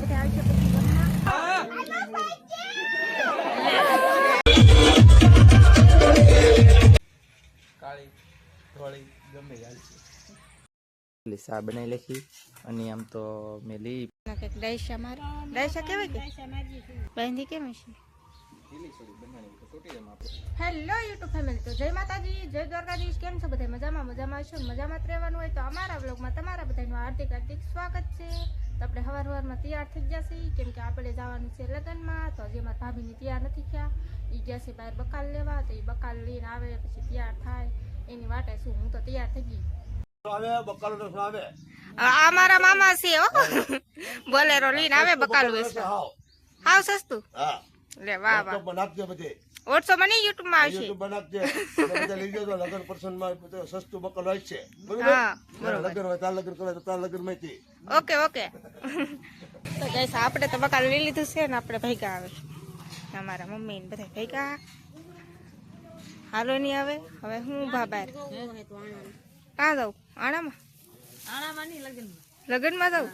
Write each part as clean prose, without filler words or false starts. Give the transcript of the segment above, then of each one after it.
બધા આવશે પછી ગમમાં કાળી ધોળી ગમે લિસા બનાવી લખી અને આમ તો મેં લી કંઈક ડાયસા મારે ડાયસા કેવાય કે બાંધી કેમ છે. હેલો યુટ્યુબ ફેમિલી, તો જય માતાજી, જય દ્વારકાધીશ. કેમ છો બધા? મજામાં છો? મજામાં જ રહેવાનું હોય તો અમારા વ્લોગમાં તમારા બધાનું હાર્દિક હાર્દિક સ્વાગત છે. તો આપણે સવારમાં તૈયાર થઈ ગયા છીએ, કેમ કે આપણે જવાનું છે લગ્નમાં. તો હજી અમારા ભાભીની તૈયાર નથી થયા, એ ગયા છે બહાર બકાલ લેવા. તો એ બકાલ લઈને આવે પછી તૈયાર થાય એની વાટે શું. હું તો તૈયાર થઈ ગઈ. આ મારા મામા છે હો, બોલેરો લઈને આવે બકાલ વેચવા. હાવ સસ્તું. લે વાહ વાહ. બનાવજે બધે 800 માં નહીં યુટ્યુબ માં આવશે. યુટ્યુબ બનાવજે બધા લઈ જજો. લગન પ્રસંગ માં બધું સસ્તું બકલ હોય છે. હા બરોબર. લગન હોય તાર લગન કરે તો તાર લગન માંથી. Okay okay. તો ગાઈસ આપણે તો બકાલ લઈ લીધું છે ને આપણે ભેગા આવે અમારા મમ્મી ને બધા ભેગા. હાલો નહીં આવે હવે હું બાબા ક્યાં જાઉં? આણામાં લગ્નમાં જાઉં.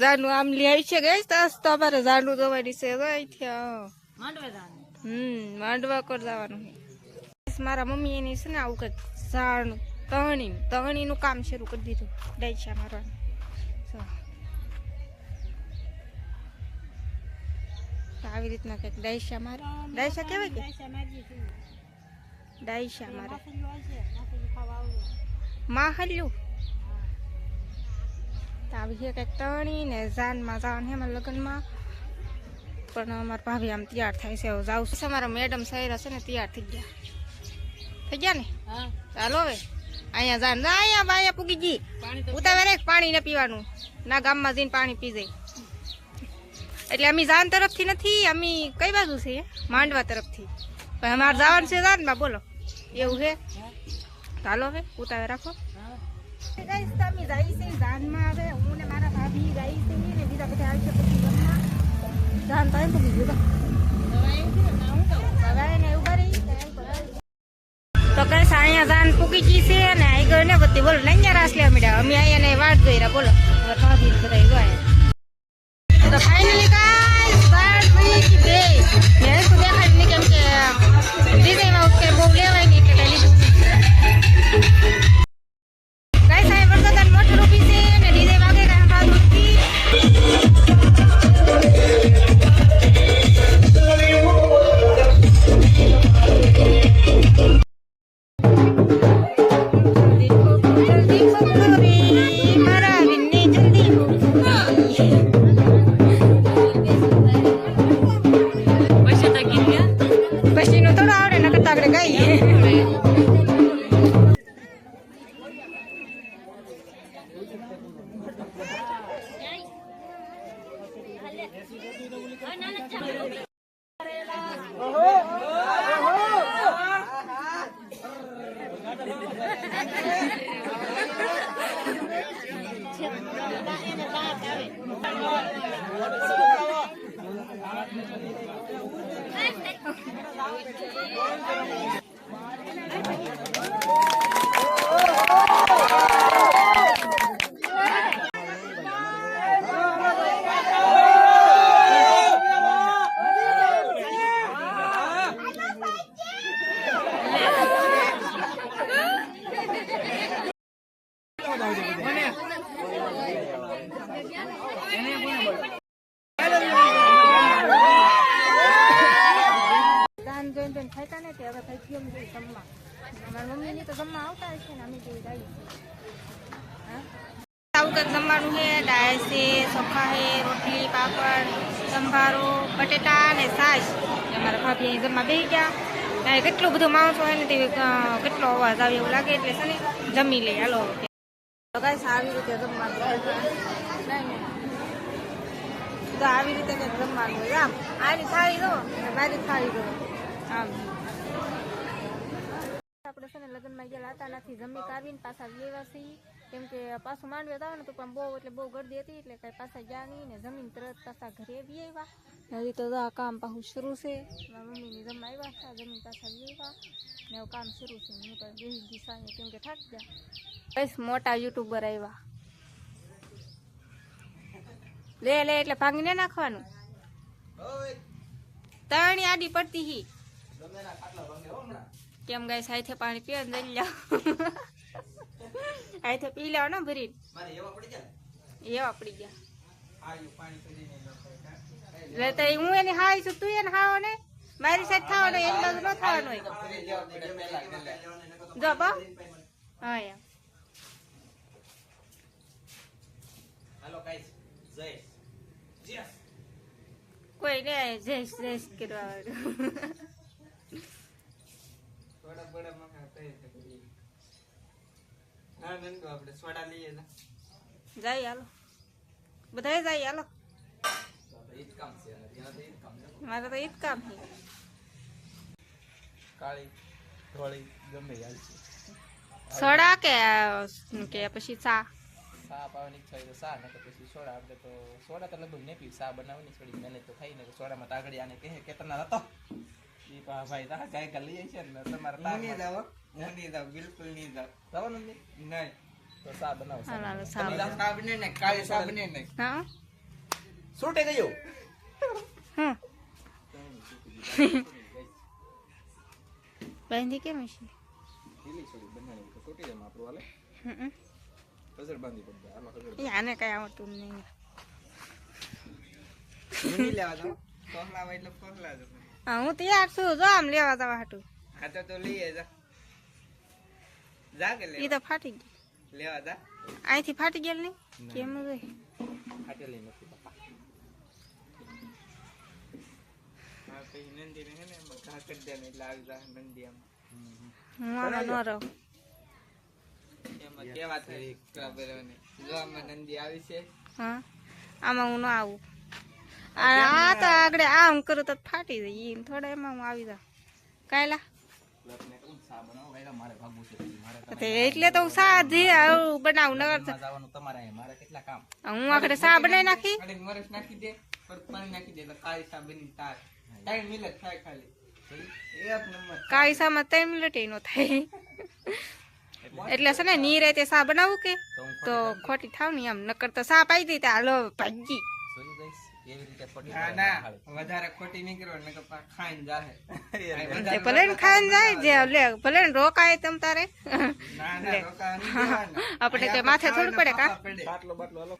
જાનું આમ લઈ આવી છે ગઈ તો અમારે જાનું દવાની છે માંડવા કર જવાનું છે. મારા મમ્મી એની છે ને આવું કંઈક ઝાડનું તહણીનું કામ શરૂ કરી દીધું ડાયસા મારવાનું. આવી રીતના કંઈક ડાયસા મારે. ડાયસા કેવાય કે ડાયસા મારે માહલ્યું. તો આવી છે કંઈક તણી ને જાનમાં જવાનું છે અમારા લગ્નમાં. પણ અમારા ભાભી આમ તૈયાર થાય છે, હવે જાઉં છે. અમારા મેડમ સહેરા છે ને તૈયાર થઈ ગયા ને. ચાલો હવે અહીંયા જાન અહીંયા પૂગી ગઈ. ઉતાવળ પાણી ને પીવાનું ના, ગામમાં જઈને પાણી પી જાય. એટલે અમે જાન તરફથી નથી, અમે કઈ બાજુ છે? માંડવા તરફથી. પણ અમારે જવાનું છે જાનમાં. બોલો એવું છે. ચાલો હવે ઉતાવળ રાખો. અમે જાય છે જાનમાં. હવે હું ને મારા ભાભી જાય છે ને બીજા બધા આવશે પછી ગમમાં. જાન તો એમ પૂગી ગયું ને ઉભા રહી. તો કઈ અહીંયા જાન પૂગી ગઈ છે ને આગળ ને બધી. બોલો અહીંયા રાસ લેવા મળ્યા. અમે અહીંયા ને વાટ જોઈ રહ્યા. બોલો ભાભી બધા જોયા. તો ફાઇનલી ગાઈસ વાત થઈ કે બે મેં તો દેખાડી નહીં, કેમ કે ડીજેમાં કે બહુ લેવાય નહીં એટલે લીધું. ગાઈસ આ વરસાદ મોટર ઊભી છે ને ડીજે વાગે કાંઈ બાજુ નથી. પછીનું થોડું આવડે ને કરતા આપણે ગઈ. ખાતા નથી હવે કઈ થયું જમવા. અમારા મમ્મીની તો જમવા આવતા હશે ને અમે જેવી જાય છે. આવું કંઈક જમવાનું છે. દાળ છે, ચોખા છે, રોટલી, પાપડ, સંભારો, બટેટા ને છાશ. અમારા ભાભી અહીં જમવા બેસી ગયા. કેટલું બધું માણસો હોય ને તે કેટલો અવાજ આવે એવું લાગે એટલે છે ને જમી લઈ. હાલો આવી રીતે જમવાનું તો આવી રીતે કંઈક જમવાનું હોય. આમ આની થાળી દો ને મારી થાળી દો. આમ આપણે છે ને લગ્નમાં ગયેલા હતા નથી, જમી કાઢીને પાછા લેવા છીએ. કેમ કે પાછું માંડવે જાવ ને તો પણ બહુ એટલે બહુ ગરદી હતી એટલે કઈ પાછા ગયા નહીં ને જમીન તરત પાછા ઘરે બી આવ્યા. હજી તો આ કામ પાછું શરૂ છે. મારા મમ્મીની જમવા આવ્યા હતા, જમીન પાછા બી આવ્યા ને એવું કામ શરૂ છે. હું તો બેસી ગઈ સાંજે કેમ કે થાકી ગયા. બસ મોટા યુટ્યુબર આવ્યા. લે લે એટલે ભાંગીને નાખવાનું. તણી આડી પડતી હી કેમ ગાય સાઈથે પાણી પીવા ને લઈ જાવ આઈથે પી લેવા ને ભરી એવા પડી ગયા એટલે તો હું એને હાઈ છું તું એને હાવો ને મારી સાઈડ થવાનો એની બાજુ ન થવાનું હોય જો બા હા યાર કોઈ ને જઈશ જઈશ કરવા જાય હાલો બધા જાય હાલો મારે તો ઈ જ કામ છે કાળી ધોળી ગમે હાલશે સોડા કે પછી ચા સા પાવાની ઈચ્છા હોય તો સા ને પછી સોડા. આપણે તો સોડા તો લગભગ નહીં પીવું, સા બનાવવાની થોડી મહેનત તો ખાઈ ને સોડામાં તાગડી આને કહે કે તને હતો એ ભાઈ તારા ગાયકા લઈ છે ને તમારે બિલકુલ નહીં જવાનું નહીં તો સા બનાવો. હાલો સા હા છૂટે ગયો હા બાંધી કેમ છે ઢીલી છોડી બનાવી તો તૂટી જાય આપણું હાલે કસર બાંધી પડે આમાં કસર આને કઈ આવડતું નહીં લેવા દો કોહલા હોય એટલે કોહલા દો હા હું તૈયાર છું જો આમ લેવા જવા હાટું હા તો લઈએ જા જા કે એ તો ફાટી ગઈ લેવા જા અહીંથી ફાટી ગયેલ નહીં કેમ જોઈ ફાટેલી નથી બાપા. હા પછી નંદી ને હે ને ઘા કરી દે એટલે આવી જા નંદી આમ હું આમાં ન રહું એમાં કેવા થાય કબરને જો આમાં નંદી આવી છે હા આમાં હું ન આવું આ તો આગળ આમ કરું તો ફાટી જાય ઈ થોડા એમાં હું આવી જાઉં કાયલા લપને કહું સા બનાવો ગાયલા મારે ભાગવું છે પછી મારે એટલે તો હું સાધી આવું બનાવું નગર જવાનું તમારે અહીંયા મારે કેટલા કામ હું આગળ સા બનાવી નાખી અરે મરસ નાખી દે પર પાણી નાખી દે એટલે કાળી સા બની તાર ટાઈમ મિલે થાય ખાલી એક નંબર કાળી સામાં 3 મિનિટ નો થાય એટલે છે ને નીરે તે સા બનાવું કે તો ખોટી થાવ ને એમ નકર તો સા પાઈ દઈ હાલો ભાગી જોઈ ગઈશ એવી રીતે પડી ના ના વધારે ખોટી નહીં કરો નકર પા ખાઈને જાહે તે ભલે ને ખાઈને જાય જે લે ભલે ને રોકાય તમ તારે ના ના રોકા નહીં દેવાના આપણે તે માથે થોડું પડે કા બાટલો બાટલો હાલો.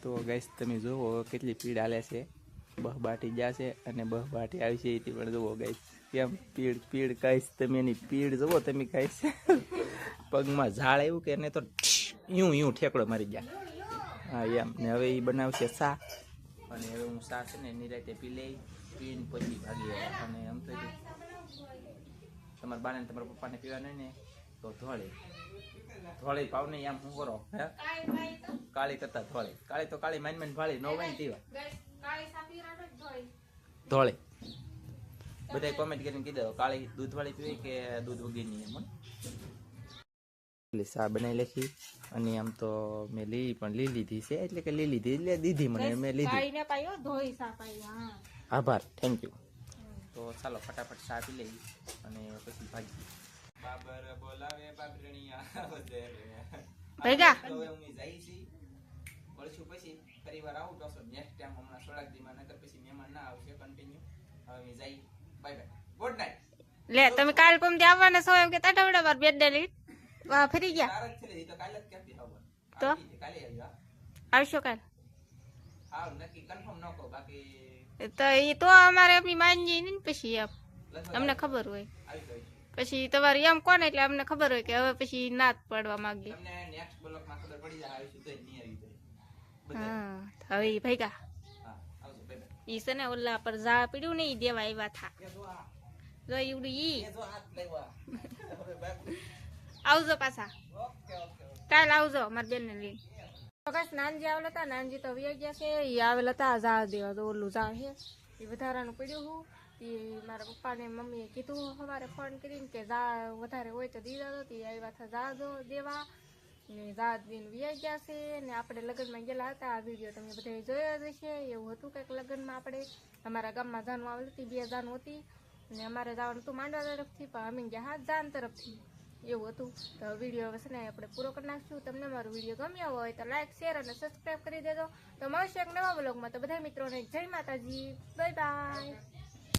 તો ગાઈસ તમે જુઓ કેટલી પીડ હાલે છે, બહ બાટી ગયા છે અને બહ બાટી આવી છે એથી પણ જુઓ ગાઈસ કેમ પીડ પીડ કહીશ તમે એની પીડ જુઓ તમે કહીશ પગમાં ઝાડ આવ્યું કે એને તો યું ઠેકડો મારી ગયા. હા એમ ને હવે એ બનાવશે સા અને હવે હું સા છે ને નિરાતે પી લઈ પીને પછી ભાગી આવ્યા. અને આમ તો તમારા બાને તમારા પપ્પાને પીવા નહીં ને તો ધોળી પાવ નહીં આમ શું કરો હે કાળી કરતા કાળી તો કાળી માન ભાળી ન હોય ને તેવા ધોળી બધા કોમેન્ટ કરીને કીધો કાળી દૂધ વાળી પીવી કે દૂધ વગેરેની એમ એટલે સા બનાવી લખી અને આમ તો મેં લીધી છે એટલે કે લીધી એટલે દીધી મને મેં લીધી. કાઈને પાયો ધોઈ સા પાઈ હા આભાર થેન્ક યુ. તો ચાલો ફટાફટ સા પી લઈ અને પછી ભાગી. બાબર બોલાવે બાબરણીયા વધે ભેગા હવે હું જઈ છી વર્ષો પછી ફરીવાર આવું તો નેક્સ્ટ ટાઈમ હમણાં થોડાક દીમાં નકર પછી મહેમાન ના આવશે કન્ટિન્યુ. હવે હું જઈ બાય બાય ગુડ નાઈટ. લે તમે કાલ પમ દે આવવાના છો એમ કે તટવડા વાર બેડ ડેલી વાહ ફરી ગયા તાર જ છે ઈ તો કાલે જ ક્યાંથી આવવાનું તો કાલે આવ્યા આવશો કાલ આવ નક્કી કન્ફર્મ ન કહો બાકી તો એ તો અમારે આપણી માનજી ને પછી એમ અમને ખબર હોય આવી ગઈ પછી તમારે એમ કોને એટલે અમને ખબર હોય કે હવે પછી ના જ પડવા માંગી. તમને નેક્સ્ટ બ્લોક માં ખબર પડી જાય આવી સુધી નહીં આવી જાય. હા હવે ઈ ભેગા હા આવજો બાય બાય. ઈ છે ને ઓલા પર ઝાડ પીડ્યું ને ઈ દેવા આવ્યા થા જો ઈવડું ઈ જો હાથ લેવા હવે બાય. આવજો પાછા ઓકે ઓકે કાલ આવજો અમારી બેન ને લઈને. બસ નાનજી આવેલા હતા, નાનજી તો વયા ગયા છે. એ આવેલા હતા ઝાડ દેવા તો ઓલું ઝાડ છે એ વધારાનું પડ્યું હું એ મારા પપ્પાને મમ્મીએ કીધું સવારે ફોન કરીને કે ઝાડ વધારે હોય તો દીધા તો તે આવ્યા હતા ઝાડ દેવા ને ઝાડ દઈને વયા ગયા છે. ને આપણે લગ્નમાં ગયેલા હતા, આ વિડીયો તમે બધા જોયો જ હશે. એવું હતું કંઈક લગ્નમાં આપણે અમારા ગામમાં જાનું આવેલી હતી, 2 જાનું હતી ને અમારે જવાનું હતું માંડવા તરફથી પણ અમે ગયા હા જાન તરફથી. એવું હતું. તો વિડીયો હવે છે ને આપણે પૂરો કરી નાખશું. તમને મારો વિડીયો ગમ્યો હોય તો લાઈક, શેર અને સબસ્ક્રાઈબ કરી દેજો. તો મળશે એક નવા વ્લોગમાં. તો બધા મિત્રોને જય માતાજી, બાય બાય.